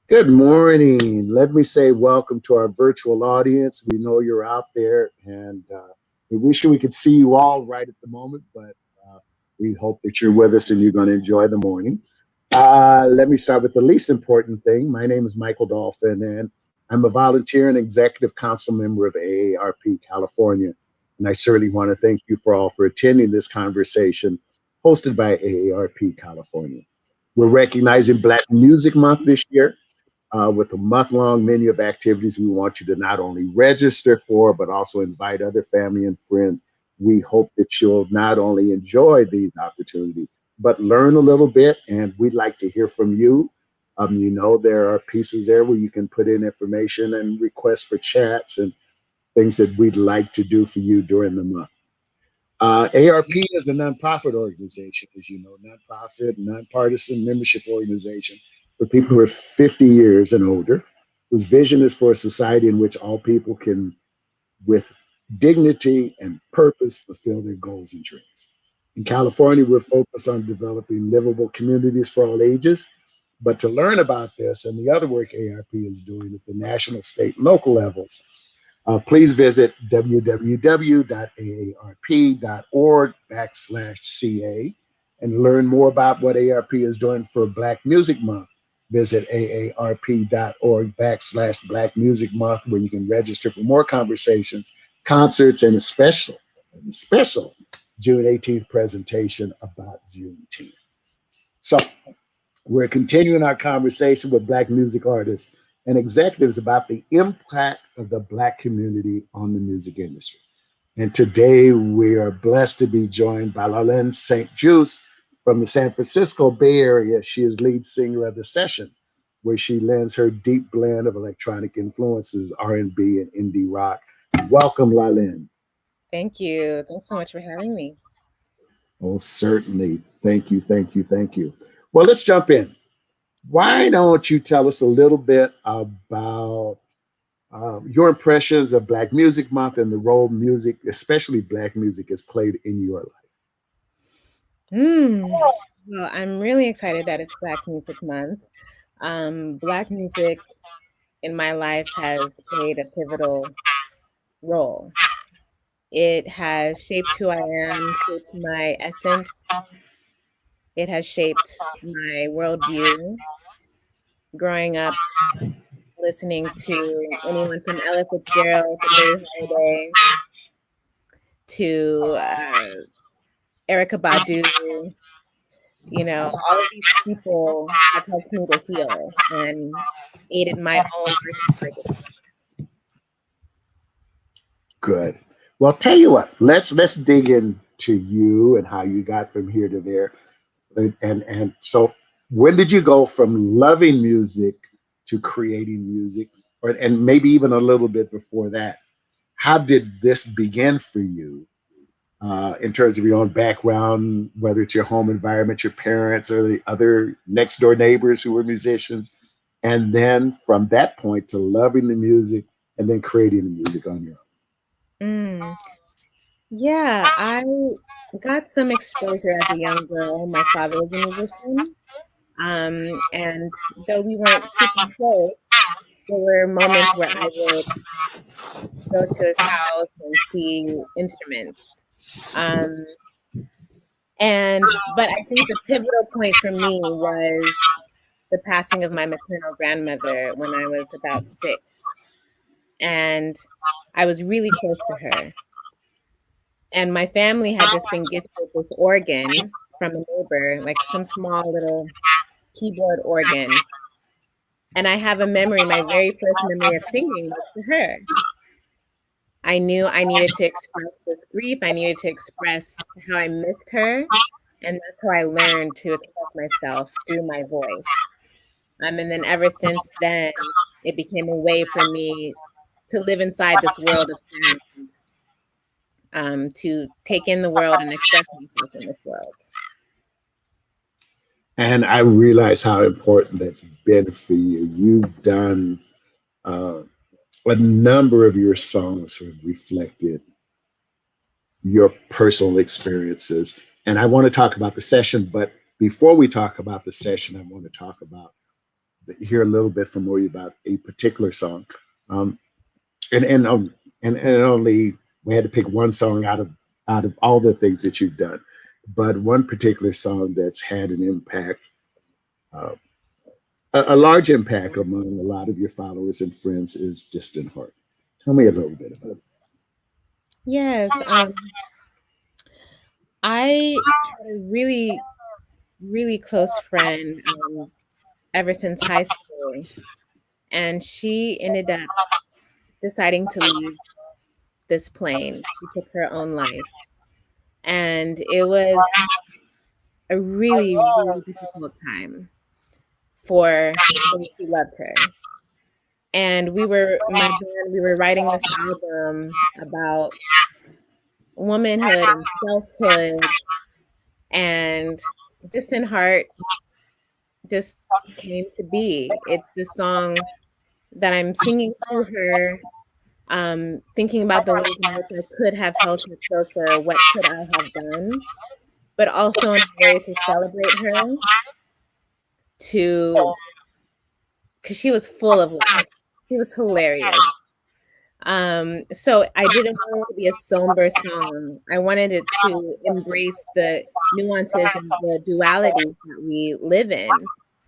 Good morning. Let me say welcome to our virtual audience. We know you're out there, and we wish we could see you all right at the moment, but we hope that you're with us and you're going to enjoy the morning. Let me start with the least important thing. My name is Michael Dolphin, and I'm a volunteer and executive council member of AARP California. And I certainly want to thank you for all for attending this conversation hosted by AARP California. We're recognizing Black Music Month this year with a month long menu of activities we want you to not only register for, but also invite other family and friends. We hope that you'll not only enjoy these opportunities, but learn a little bit. And we'd like to hear from you. There are pieces there where you can put in information and requests for chats and things that we'd like to do for you during the month. ARP is a nonprofit organization, as you know, nonprofit, nonpartisan membership organization for people who are 50 years and older, whose vision is for a society in which all people can, with dignity and purpose, fulfill their goals and dreams. In California, we're focused on developing livable communities for all ages. But to learn about this and the other work ARP is doing at the national, state, and local levels, please visit www.aarp.org/CA and learn more about what ARP is doing for Black Music Month. Visit aarp.org/Black Music Month, where you can register for more conversations, concerts, and a special June 18th presentation about Juneteenth. So we're continuing our conversation with Black music artists and executives about the impact of the Black community on the music industry. And today we are blessed to be joined by Lalin Juste from the San Francisco Bay Area. She is lead singer of The Session, where she lends her deep blend of electronic influences, R&B and indie rock. Welcome, Lalin. Thank you. Thanks so much for having me. Oh, certainly. Thank you, thank you, thank you. Well, let's jump in. Why don't you tell us a little bit about your impressions of Black Music Month and the role music, especially Black music, has played in your life? Mm. Well, I'm really excited that it's Black Music Month. Black music in my life has played a pivotal role. It has shaped who I am, shaped my essence. It has shaped my worldview. Growing up, listening to anyone from Ella Fitzgerald to Billie Holiday to Erica Badu, all of these people have helped me to heal and aided my own personal purpose. Good. Well, tell you what, let's dig into you and how you got from here to there. And so when did you go from loving music to creating music? Or and maybe even a little bit before that. How did this begin for you in terms of your own background, whether it's your home environment, your parents, or the other next door neighbors who were musicians? And then from that point to loving the music and then creating the music on your own. Mm. Yeah, I got some exposure as a young girl. My father was a musician. And though we weren't super close, there were moments where I would go to his house and see instruments. Um, but I think the pivotal point for me was the passing of my maternal grandmother when I was about 6. And I was really close to her. And my family had just been gifted this organ from a neighbor, like some small little keyboard organ. And I have a memory, my very first memory of singing was to her. I knew I needed to express this grief. I needed to express how I missed her. And that's how I learned to express myself through my voice. And then ever since then, it became a way for me to live inside this world of sound, to take in the world and express myself in this world. And I realize how important that's been for you. You've done uh, a number of your songs have reflected your personal experiences. And I want to talk about the session, but before we talk about the session, I want to talk about hear a little bit from you about a particular song. Um, and and um, and only we had to pick one song out of all the things that you've done, but one particular song that's had an impact, uh, a large impact among a lot of your followers and friends is "Distant Heart." Tell me a little bit about it. Yes, I had a really, really close friend ever since high school, and she ended up deciding to leave this plane. She took her own life, and it was a really, really difficult time for those who loved her. And my band, we were writing this album about womanhood and selfhood, and Distant Heart just came to be. It's the song that I'm singing to her, thinking about the ways in which I could have held her closer, what could I have done, but also in a way to celebrate her, to because she was full of life. She was hilarious. So I didn't want it to be a somber song. I wanted it to embrace the nuances and the dualities that we live in,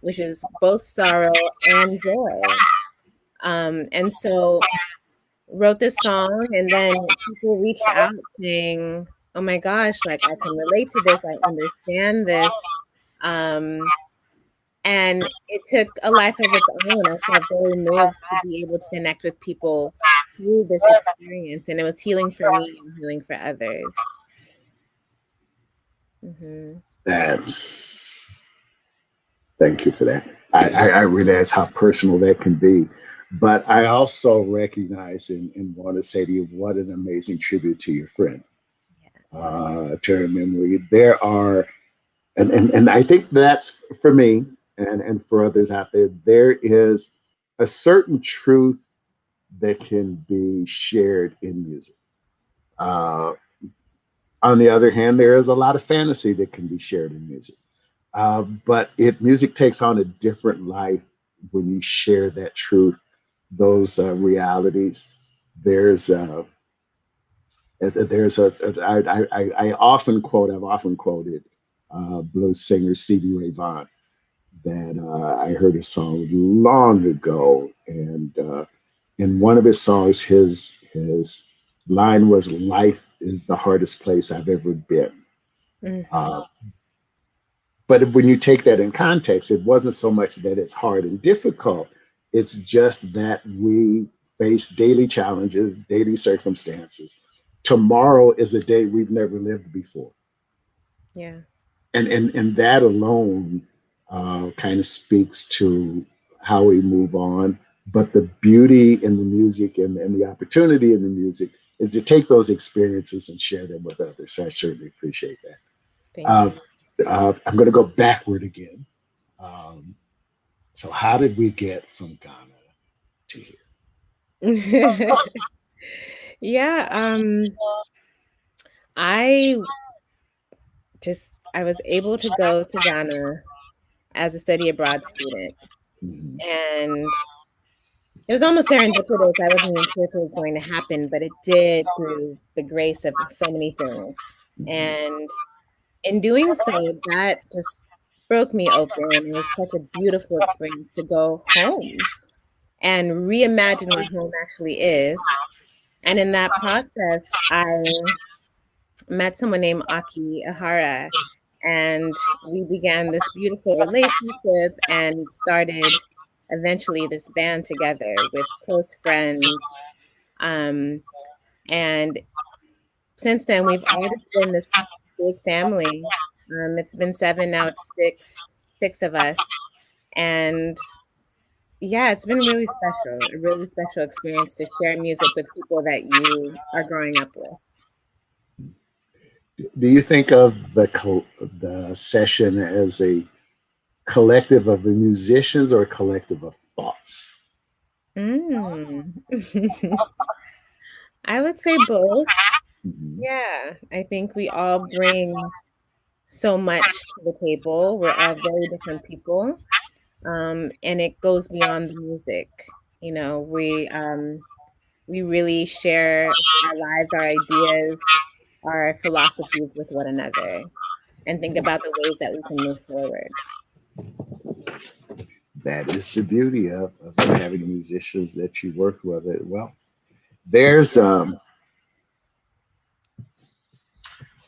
which is both sorrow and joy. And so wrote this song, and then people reached out saying, "Oh my gosh, like I can relate to this. I understand this." Um, and it took a life of its own. I felt very moved to be able to connect with people through this experience, and it was healing for me and healing for others. Mhm. That's Thank you for that. I realize how personal that can be, but I also recognize and want to say to you what an amazing tribute to your friend, Yeah. to her memory. There are, and I think that's for me and for others out there. There is a certain truth that can be shared in music. Uh, on the other hand, there is a lot of fantasy that can be shared in music. But music takes on a different life when you share that truth, those realities. There's uh, I often quote, I've often quoted blues singer Stevie Ray Vaughan, that I heard a song long ago, and in one of his songs, his line was, "Life is the hardest place I've ever been." Mhm. Uh, But when you take that in context, it wasn't so much that it's hard and difficult. It's just that we face daily challenges, daily circumstances. Tomorrow is a day we've never lived before. Yeah. And that alone kind of speaks to how we move on. But the beauty in the music and the opportunity in the music is to take those experiences and share them with others. So I certainly appreciate that. Thank Uh, you. I'm going to go backward again. Um, so how did we get from Ghana to here? Yeah, I I was able to go to Ghana as a study abroad student, Mhm. and it was almost serendipitous. I wasn't even sure if it was going to happen, but it did through the grace of so many things. Mhm. And in doing so, that just broke me open. It was such a beautiful experience to go home and reimagine what home actually is. And in that process, I met someone named Aki Ahara, and we began this beautiful relationship and started eventually this band together with close friends. Um, and since then, we've all just been this big family. It's been seven, now it's six of us. And yeah, it's been really special, a really special experience to share music with people that you are growing up with. Do you think of the session as a collective of the musicians or a collective of thoughts? Mm. I would say both. Mhm. Yeah, I think we all bring so much to the table. We're all very different people. and it goes beyond the music. You know, we really share our lives, our ideas, our philosophies with one another, and think about the ways that we can move forward. That is the beauty of having musicians that you work with. It well. There's um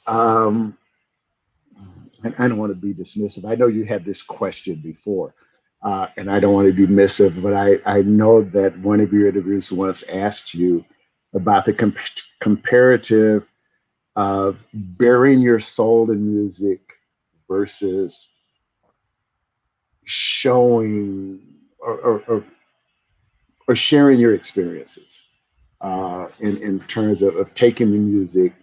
I don't want to be dismissive. I know you had this question before, and I don't want to be dismissive, but I know that one of your interviews once asked you about the comparative of burying your soul in music versus showing or sharing your experiences in terms of taking the music,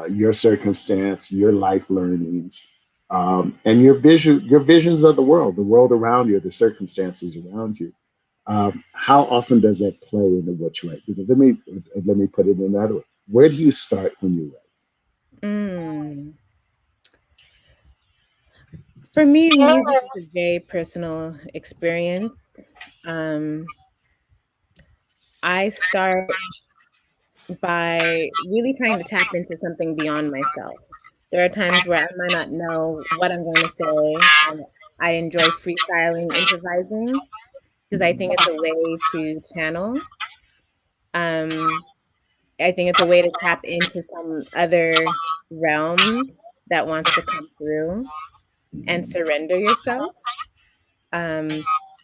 your circumstance, your life learnings, and your visions of the world around you, the circumstances around you. How often does that play into what you write? Because let me put it another way. Where do you start when you write? Mm. For me, music is a very personal experience. Um, I start by really trying to tap into something beyond myself. There are times where I might not know what I'm going to say, and I enjoy freestyling, improvising, because I think it's a way to channel. Um, I think it's a way to tap into some other realm that wants to come through and surrender yourself. Um,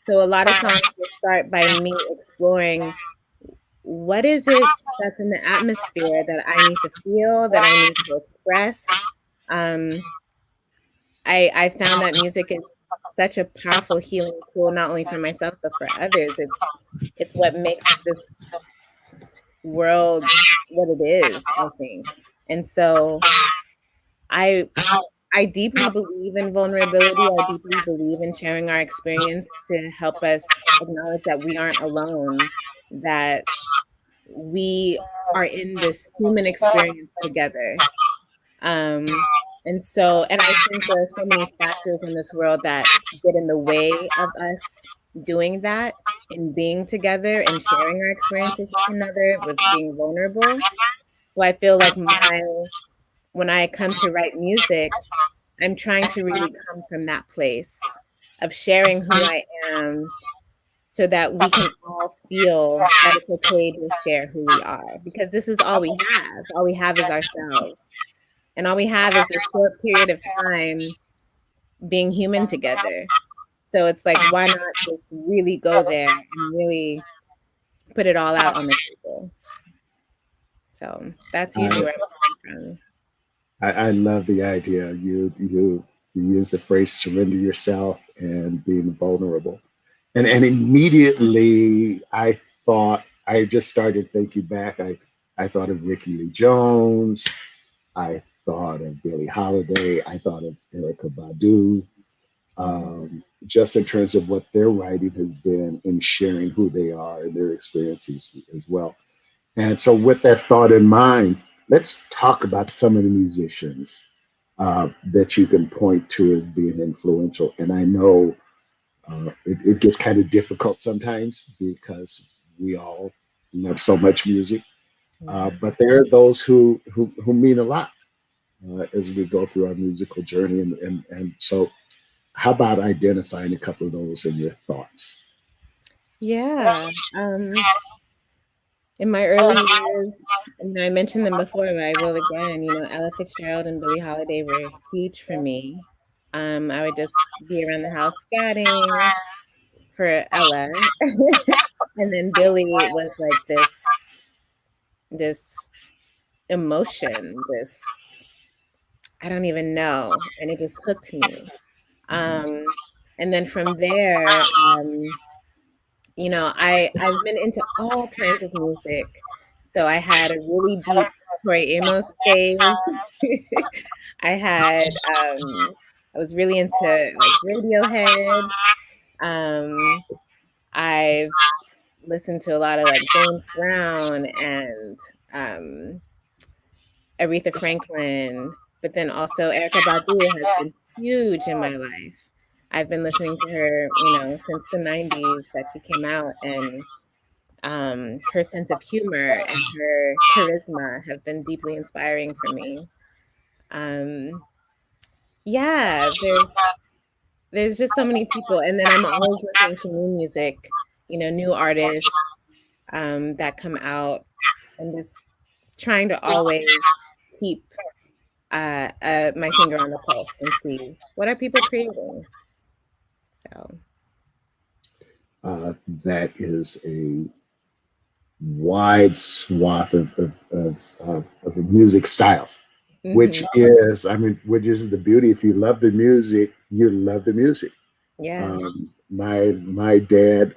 so a lot of songs will start by me exploring what is it that's in the atmosphere that I need to feel, that I need to express. Um, I found that music is such a powerful healing tool, not only for myself but for others. It's what makes this world what it is, I think. And so I I deeply believe in vulnerability. I deeply believe in sharing our experience to help us acknowledge that we aren't alone, that we are in this human experience together. Um, and I think there are so many factors in this world that get in the way of us doing that and being together and sharing our experiences with another, with being vulnerable. So I feel like when I come to write music, I'm trying to really come from that place of sharing who I am so that we can all feel that it's okay to share who we are, because this is all we have. All we have is ourselves. And all we have is this short period of time being human together. So it's like, why not just really go there and really put it all out on the table? So that's usually I, where I'm coming I love the idea. You use the phrase "surrender yourself" and being vulnerable, and immediately I just started thinking back. I thought of Ricky Lee Jones. I thought of Billie Holiday. I thought of Erica Badu. Just in terms of what their writing has been in sharing who they are and their experiences as well. And so, with that thought in mind, let's talk about some of the musicians that you can point to as being influential. And I know it gets kind of difficult sometimes because we all love so much music, from. but there are those who mean a lot as we go through our musical journey. And so, how about identifying a couple of those in your thoughts? Yeah. In my early years, I mentioned them before, but I will again. Ella Fitzgerald and Billie Holiday were huge for me. I would just be around the house scatting for Ella, and then Billie was like this emotion, this I don't even know, and it just hooked me. Um, and then from there, I've been into all kinds of music. So I had a really deep Tori Amos phase. I had I was really into like Radiohead. Um, I've listened to a lot of like James Brown and um, Aretha Franklin, but then also Erica Badu has been huge in my life. I've been listening to her, since the 90s that she came out, and her sense of humor and her charisma have been deeply inspiring for me. Um, yeah, there's just so many people, and then I'm always listening to new music, new artists that come out, and just trying to always keep my finger on the pulse and see what are people creating. So, That is a wide swath of music styles, which mhm, is, I mean, which is the beauty. If you love the music, you love the music. yeah. My dad,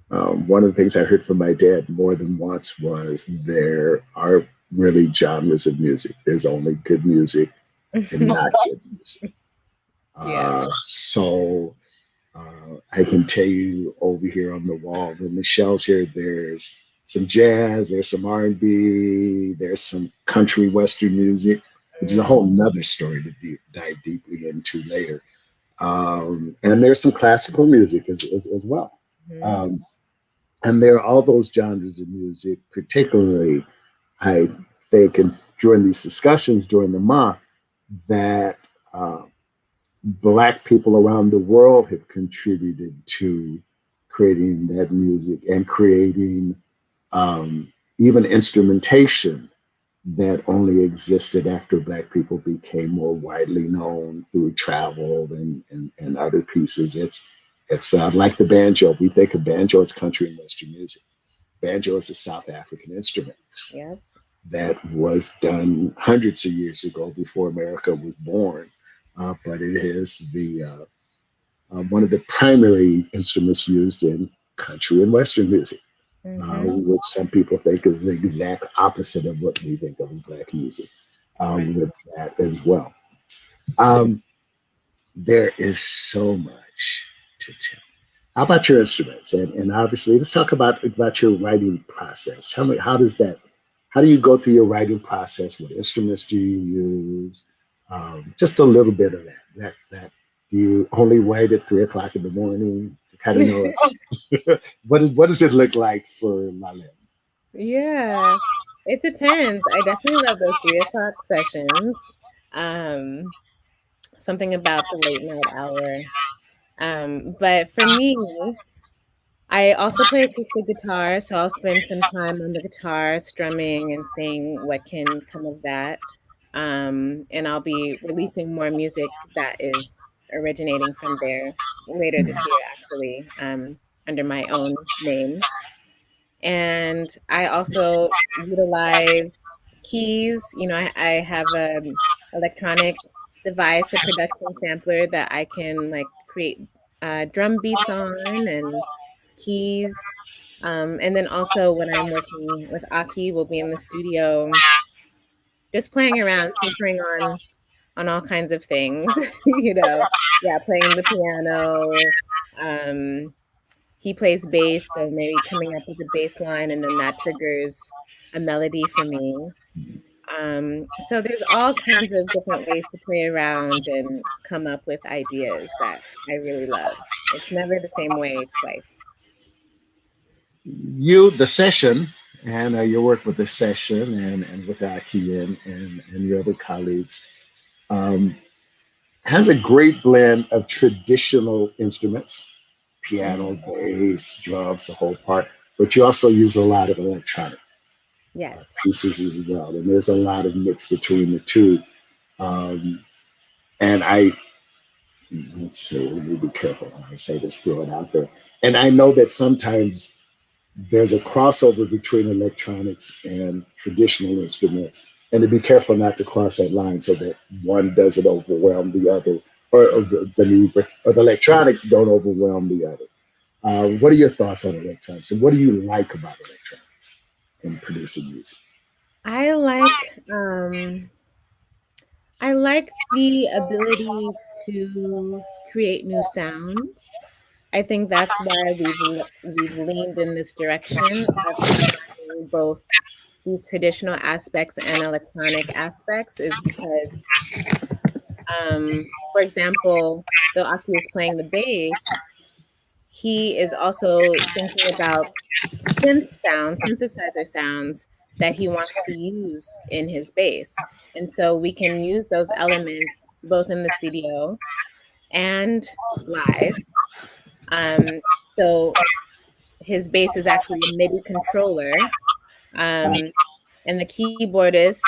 one of the things I heard from my dad more than once was there are really genres of music. There's only good music and not good music. Yeah. So I can tell you over here on the wall in the shelves here, there's some jazz, there's some R&B, there's some country western music, which is a Mm, whole nother story to dive deeply into later. And there's some classical music as well. mhm, Um, and there are all those genres of music, particularly, I think, and during these discussions during the month, that uh, Black people around the world have contributed to creating that music and creating um, even instrumentation that only existed after Black people became more widely known through travel and other pieces. It's like the banjo. We think of banjo as country and Western music. Banjo is a South African instrument yep. that was done hundreds of years ago before America was born. But it is the one of the primary instruments used in country and Western music, Mhm. which some people think is the exact opposite of what we think of as Black music, Right. with that as well. Um, there is so much to tell. How about your instruments? And obviously, let's talk about your writing process. Tell me, how do you go through your writing process? What instruments do you use? Just a little bit of that. Do you only write at 3 o'clock in the morning? Kind of know what does it look like for Lalin? Yeah. It depends. I definitely love those 3 o'clock sessions. Um, Something about the late night hour. But for me, I also play acoustic guitar, so I'll spend some time on the guitar strumming and seeing what can come of that. And I'll be releasing more music that is originating from there later this year, actually, under my own name. And I also utilize keys. I have an electronic device, a production sampler that I can like create drum beats on and keys. And then also when I'm working with Aki, we'll be in the studio just playing around, tinkering on all kinds of things, Yeah, playing the piano. Um, he plays bass, so maybe coming up with a bass line, and then that triggers a melody for me. So there's all kinds of different ways to play around and come up with ideas that I really love. It's never the same way twice. The session, and your work with the session and with Aki and your other colleagues. Um, has a great blend of traditional instruments, piano, Mhm. bass, drums, the whole part, but you also use a lot of electronic Yes. pieces as well. And there's a lot of mix between the two. Um, and let's see, let me be careful when I say this, throw it out there. And I know that sometimes there's a crossover between electronics and traditional instruments, and to be careful not to cross that line so that one doesn't overwhelm the other, or the electronics don't overwhelm the other. What are your thoughts on electronics, and what do you like about electronics in producing music? I like um I like the ability to create new sounds. I think that's why we've leaned in this direction of combining both these traditional aspects and electronic aspects is because, for example, though Aki is playing the bass, he is also thinking about synthesizer sounds that he wants to use in his bass. And so we can use those elements both in the studio and live. Um, so his bass is actually a MIDI controller. Um, and the keyboardist,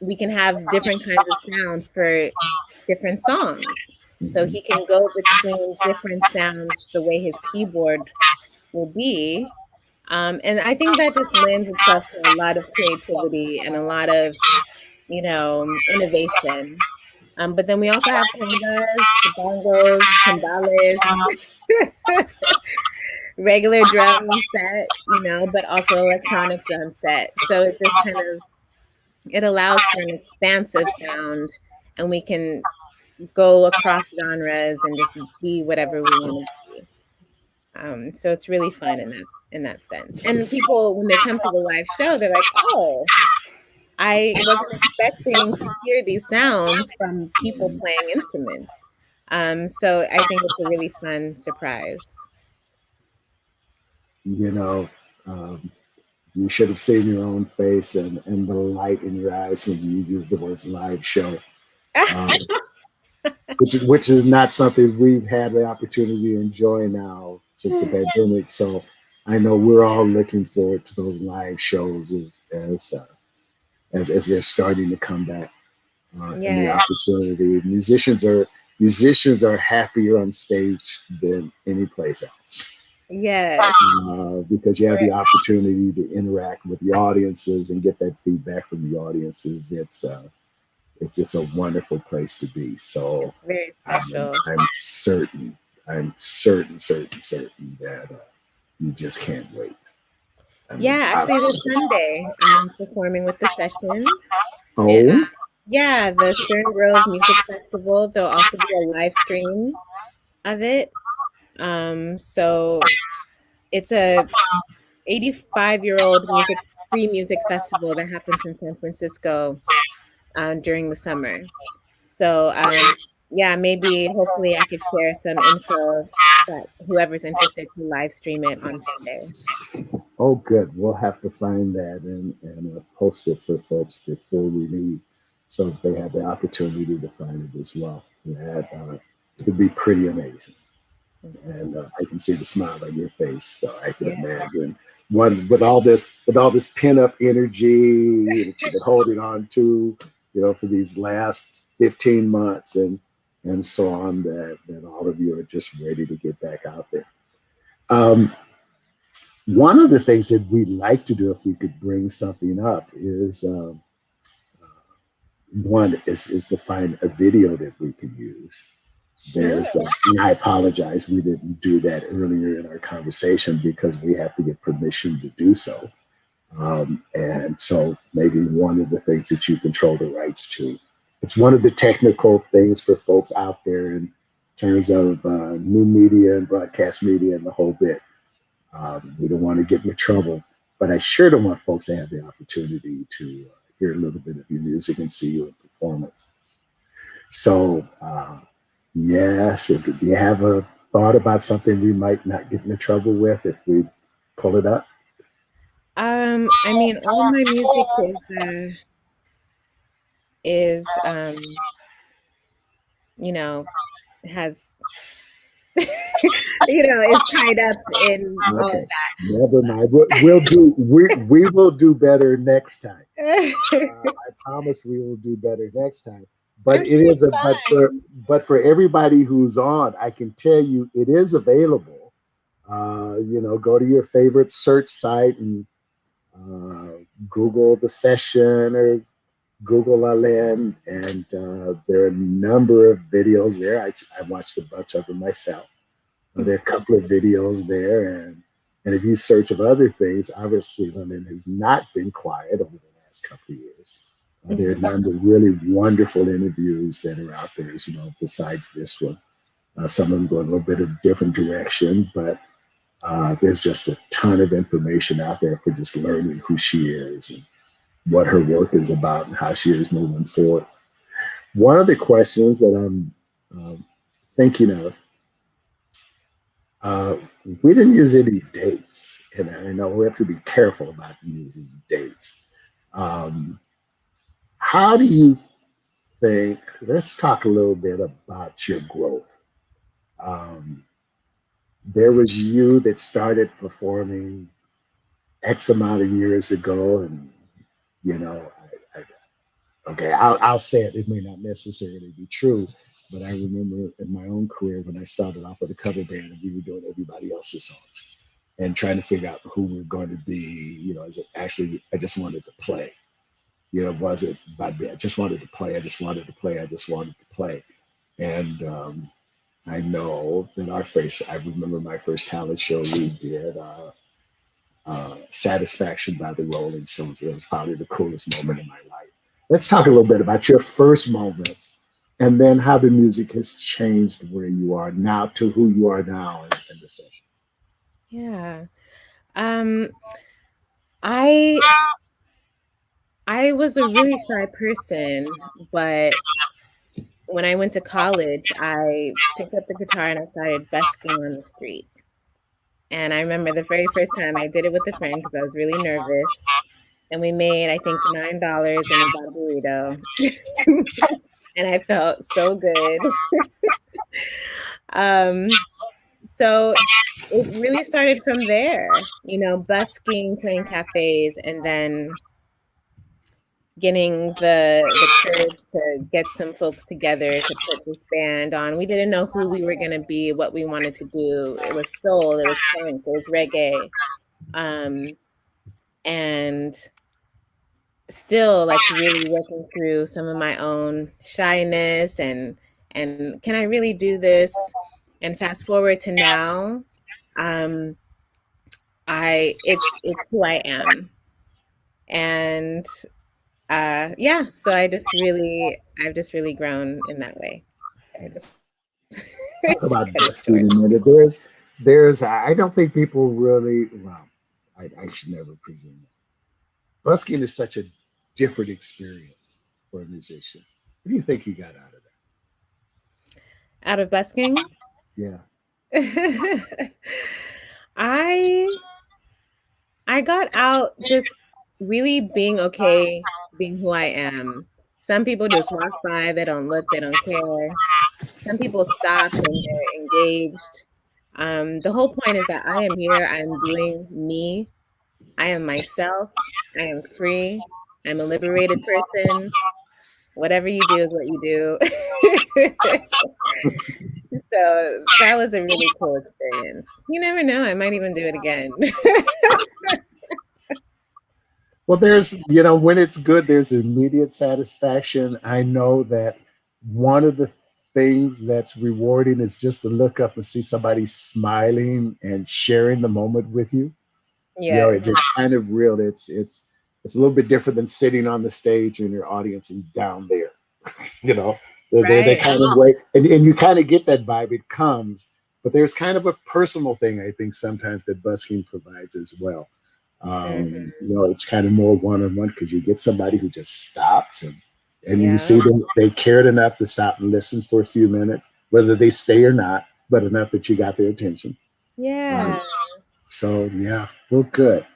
we can have different kinds of sounds for different songs. So he can go between different sounds the way his keyboard will be. And I think that just lends itself to a lot of creativity and a lot of, innovation. But then we also have congas, bongos, timbales, regular drum set, but also electronic drum set. So it just kind of it allows for an expansive sound, and we can go across genres and just be whatever we want to be. So it's really fun in that sense. And people, when they come to the live show, they're like, "Oh, I wasn't expecting to hear these sounds from people playing instruments." So I think it's a really fun surprise. You know, um, you should have seen your own face and the light in your eyes when you use the words live show, um, which is not something we've had the opportunity to enjoy now since the pandemic. So I know we're all looking forward to those live shows as they're starting to come back, and the Yeah, opportunity. Musicians are happier on stage than any place else, yes, because you have the right. opportunity to interact with the audiences and get that feedback from the audiences. It's a wonderful place to be. So It's very I'm, special. I'm certain, certain that you just can't wait. I Yeah, mean, actually, this Sunday, I'm performing with the session. And, oh, yeah, the Stern Grove Music Festival, there'll also be a live stream of it. So it's a 85-year-old free music festival that happens in San Francisco during the summer. So yeah, maybe hopefully I could share some info that whoever's interested can live stream it on Sunday. oh, good. We'll have to find that and post it for folks before we leave, so that they have the opportunity to find it as well. That could be pretty amazing, and I can see the smile on your face. So I can Yeah. imagine one with all this pin up energy that you've been holding on to, for these last 15 months and so on. That all of you are just ready to get back out there. Um, One of the things that we'd like to do, if we could bring something up, is one is to find a video that we can use. Sure. And I apologize, we didn't do that earlier in our conversation because we have to get permission to do so. And so maybe one of the things that you control the rights to. It's one of the technical things for folks out there in terms of new media and broadcast media and the whole bit. We don't want to get into trouble, but I sure don't want folks to have the opportunity to hear a little bit of your music and see you in performance. So, yeah, so do you have a thought about something we might not get into trouble with if we pull it up? I mean, all my music is you know, has is tied up in all Okay, of never mind. We will do better next time. that. I promise we will do better next time. But I'm it sure is it's a fine. but for everybody who's on, I can tell you it is available. Go to your favorite search site and Google the session or Google Lalin, and there are a number of videos there. I watched a bunch of them myself. There are a couple of videos there, and if you search of other things, obviously Lalin has not been quiet over the last couple of years. There are a Mhm. number of really wonderful interviews that are out there as well, besides this one. Some of them go in a little bit of different direction, but there's just a ton of information out there for just learning who she is and what her work is about and how she is moving forward. One of the questions that I'm thinking of, uh, we didn't use any dates, and I know we have to be careful about using dates. Um, how do you think? Let's talk a little bit about your growth. Um, there was you that started performing X amount of years ago, and you know, okay, I'll say it. It may not necessarily be true, but I remember in my own career when I started off with a cover band and we were doing everybody else's songs and trying to figure out who we are going to be. You know, is it actually I just wanted to play? You know, was it by I just wanted to play? I just wanted to play. I just wanted to play. And I know that our first, I remember my first talent show we did. Satisfaction by the Rolling Stones. It was probably the coolest moment in my life. Let's talk a little bit about your first moments and then how the music has changed where you are now to who you are now in the session. Yeah. Um, I I was a really shy person, but when I went to college, I picked up the guitar and I started busking on the street. And I remember the very first time I did it with a friend because I was really nervous. And we made, I think, $9 and we bought a burrito. And I felt so good. Um, so it really started from there, busking, playing cafes, and then getting the courage to get some folks together to put this band on. We didn't know who we were gonna be, what we wanted to do. It was soul, it was funk, it was reggae. Um, and still like really working through some of my own shyness and can I really do this? And fast forward to now, um, it's who I am. And yeah, so I've just really grown in that way. I just I Talk should about cut it busking short. a minute. There's, I don't think people really, well, I should never presume that. Busking is such a different experience for a musician. What do you think you got out of that? Out of busking, Yeah. I I got out just really being okay being who I am. Some people just walk by, they don't look, they don't care. Some people stop and they're engaged. The whole point is that I am here, I'm doing me, I am myself, I am free, I'm a liberated person. Whatever you do is what you do. So that was a really cool experience. You never know, I might even do it again. Well, there's, you know, when it's good, there's immediate satisfaction. I know that one of the things that's rewarding is just to look up and see somebody smiling and sharing the moment with you. You know, it Yes, just kind of real. It's a little bit different than sitting on the stage and your audience is down there. You know, they right. kind of wait, and you kind of get that vibe. It comes, but there's kind of a personal thing I think sometimes that busking provides as well. Mhm. You know, it's kind of more one on one because you get somebody who just stops and you Yeah. see them they cared enough to stop and listen for a few minutes, whether they stay or not, but enough that you got their attention. Um, Yeah. so yeah, well, good.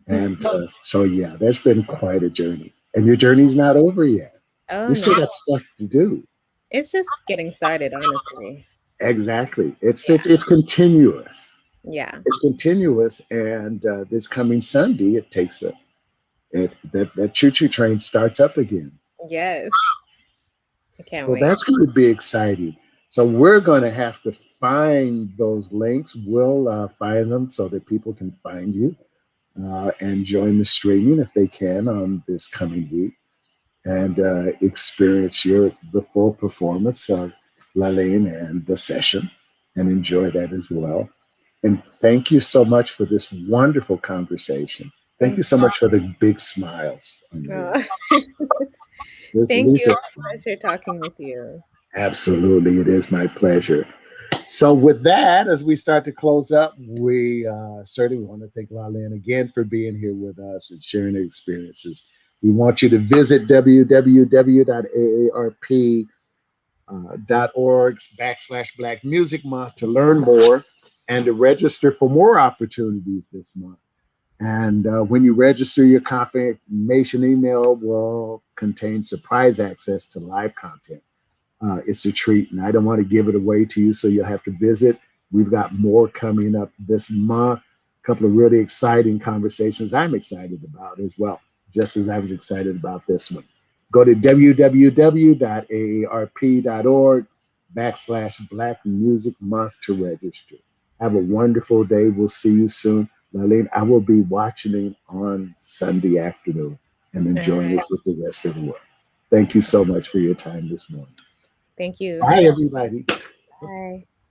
And so yeah, that's been quite a journey, and your journey's not over yet. Oh, You still no. got stuff to do. It's just getting started, honestly. Exactly. Yeah. It's continuous. Yeah. It's continuous, and this coming Sunday, it takes a that choo choo train starts up again. Yes. I can't Well, wait. that's going to be exciting. So we're going to have to find those links. We'll find them so that people can find you and join the streaming if they can on this coming week and experience the full performance of Lalin and the session and enjoy that as well. And thank you so much for this wonderful conversation. Thank you Thank so you. much for the big smiles on your Oh, thank these you. are It's a pleasure talking with you. absolutely it is my pleasure. So with that, as we start to close up, we certainly want to thank Lalin again for being here with us and sharing her experiences. We want you to visit www.aarp.org .org/Black Music Month to learn more and to register for more opportunities this month. And when you register, your confirmation email will contain surprise access to live content. It's a treat, and I don't want to give it away to you, so you'll have to visit. We've got more coming up this month. A couple of really exciting conversations I'm excited about as well, just as I was excited about this one. Go to www.aarp.org/Black Music Month to register. Have a wonderful day. We'll see you soon. Lalin, I will be watching it on Sunday afternoon and All enjoying it right. with the rest of the world. Thank you so much for your time this morning. Thank you. Bye, everybody. Bye.